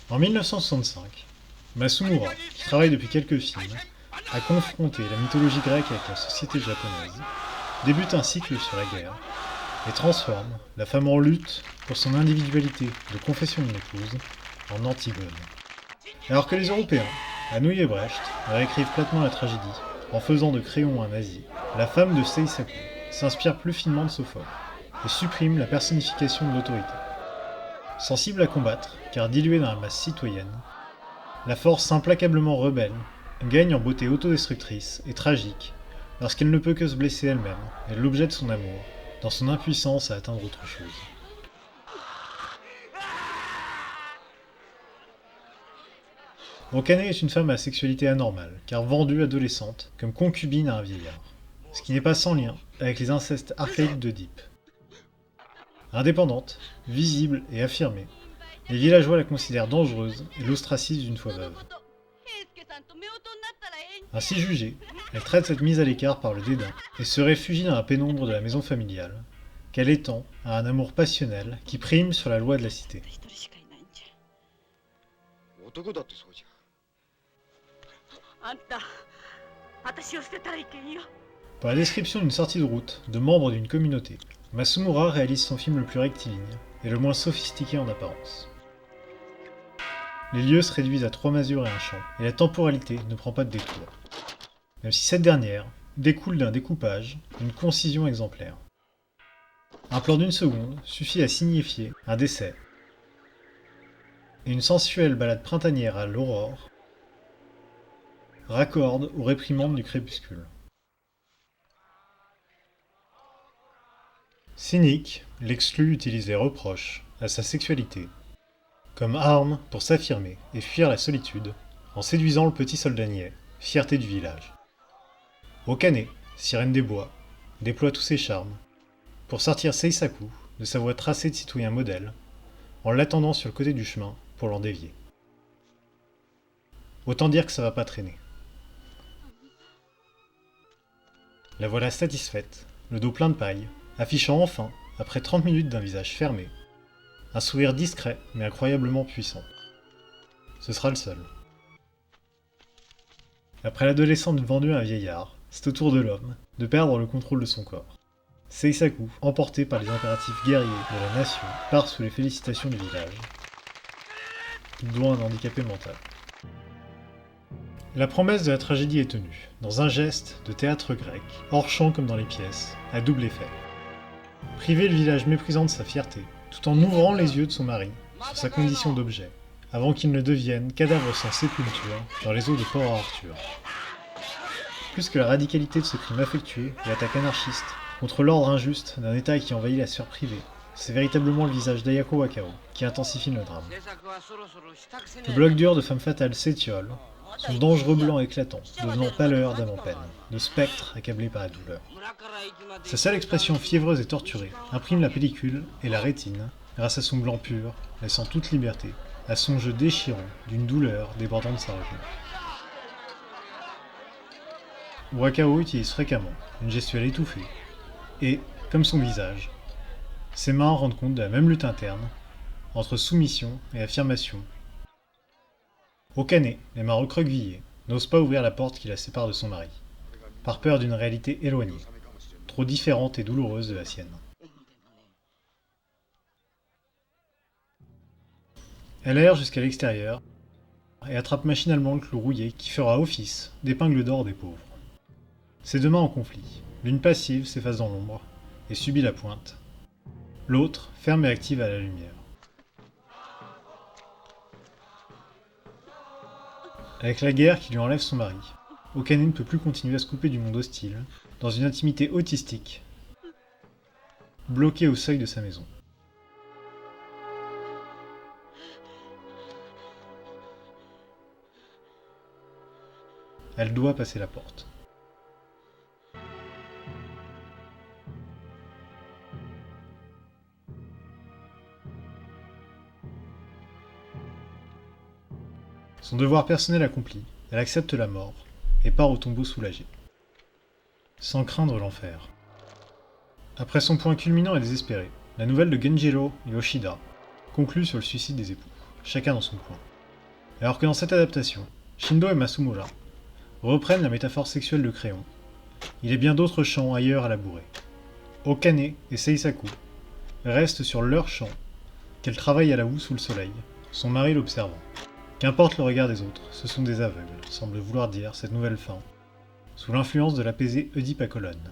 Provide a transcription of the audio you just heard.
En 1965, Masumura, qui travaille depuis quelques films, a confronté la mythologie grecque avec la société japonaise, débute un cycle sur la guerre, et transforme la femme en lutte pour son individualité de confession d'une épouse en Antigone. Alors que les Européens, Hanoi et Brecht, réécrivent platement la tragédie en faisant de Créon un nazi, la femme de Seisaku s'inspire plus finement de Sophocle et supprime la personnification de l'autorité. Sensible à combattre, car diluée dans la masse citoyenne, la force implacablement rebelle gagne en beauté autodestructrice et tragique lorsqu'elle ne peut que se blesser elle-même et l'objet de son amour, dans son impuissance à atteindre autre chose. Okane est une femme à sexualité anormale, car vendue adolescente comme concubine à un vieillard, ce qui n'est pas sans lien avec les incestes archaïques d'Oedipe. Indépendante, visible et affirmée, les villageois la considèrent dangereuse et l'ostracisent une fois veuve. Ainsi jugée, elle traite cette mise à l'écart par le dédain et se réfugie dans la pénombre de la maison familiale, qu'elle étend à un amour passionnel qui prime sur la loi de la cité. Par la description d'une sortie de route de membres d'une communauté, Masumura réalise son film le plus rectiligne et le moins sophistiqué en apparence. Les lieux se réduisent à 3 masures et un champ, et la temporalité ne prend pas de détour. Même si cette dernière découle d'un découpage, d'une concision exemplaire. Un plan d'une seconde suffit à signifier un décès, et une sensuelle balade printanière à l'aurore raccorde aux réprimandes du crépuscule. Cynique, l'exclu utilise les reproches à sa sexualité comme arme pour s'affirmer et fuir la solitude en séduisant le petit soldat niais, fierté du village. Okane, sirène des bois, déploie tous ses charmes pour sortir Seisaku de sa voie tracée de citoyen modèle en l'attendant sur le côté du chemin pour l'en dévier. Autant dire que ça va pas traîner. La voilà satisfaite, le dos plein de paille, affichant enfin, après 30 minutes d'un visage fermé, un sourire discret mais incroyablement puissant. Ce sera le seul. Après l'adolescente vendue à un vieillard, c'est au tour de l'homme de perdre le contrôle de son corps. Seisaku, emporté par les impératifs guerriers de la nation, part sous les félicitations du village, dont un handicapé mental. La promesse de la tragédie est tenue, dans un geste de théâtre grec, hors champ comme dans les pièces, à double effet. Priver le village méprisant de sa fierté, tout en ouvrant les yeux de son mari sur sa condition d'objet, avant qu'il ne devienne cadavre sans sépulture dans les eaux de Port Arthur. Plus que la radicalité de ce crime affectueux et l'attaque anarchiste contre l'ordre injuste d'un État qui envahit la sphère privée, c'est véritablement le visage d'Ayako Wakao qui intensifie le drame. Le bloc dur de femme fatale s'étiole, son dangereux blanc éclatant, devenant pâleur d'âme en peine, de spectre accablé par la douleur. Sa seule expression fiévreuse et torturée imprime la pellicule et la rétine, grâce à son blanc pur, laissant toute liberté, à son jeu déchirant d'une douleur débordant de sa région. Wakao utilise fréquemment une gestuelle étouffée, et, comme son visage, ses mains rendent compte de la même lutte interne, entre soumission et affirmation. Okane, les mains recroquevillées, n'ose pas ouvrir la porte qui la sépare de son mari, par peur d'une réalité éloignée, trop différente et douloureuse de la sienne. Elle erre jusqu'à l'extérieur et attrape machinalement le clou rouillé qui fera office d'épingle d'or des pauvres. Ses deux mains en conflit, l'une passive s'efface dans l'ombre et subit la pointe, l'autre ferme et active à la lumière. Avec la guerre qui lui enlève son mari, Okane ne peut plus continuer à se couper du monde hostile, dans une intimité autistique, bloquée au seuil de sa maison. Elle doit passer la porte. Son devoir personnel accompli, elle accepte la mort et part au tombeau soulagée, sans craindre l'enfer. Après son point culminant et désespéré, la nouvelle de Genjiro Yoshida conclut sur le suicide des époux, chacun dans son coin. Alors que dans cette adaptation, Shindo et Masumura reprennent la métaphore sexuelle de Créon, il est bien d'autres champs ailleurs à labourer. Okane et Seisaku restent sur leur champ, qu'elle travaille à la houe sous le soleil, son mari l'observant. Qu'importe le regard des autres, ce sont des aveugles, semble vouloir dire cette nouvelle fin, sous l'influence de l'apaisé Oedipe Apollone.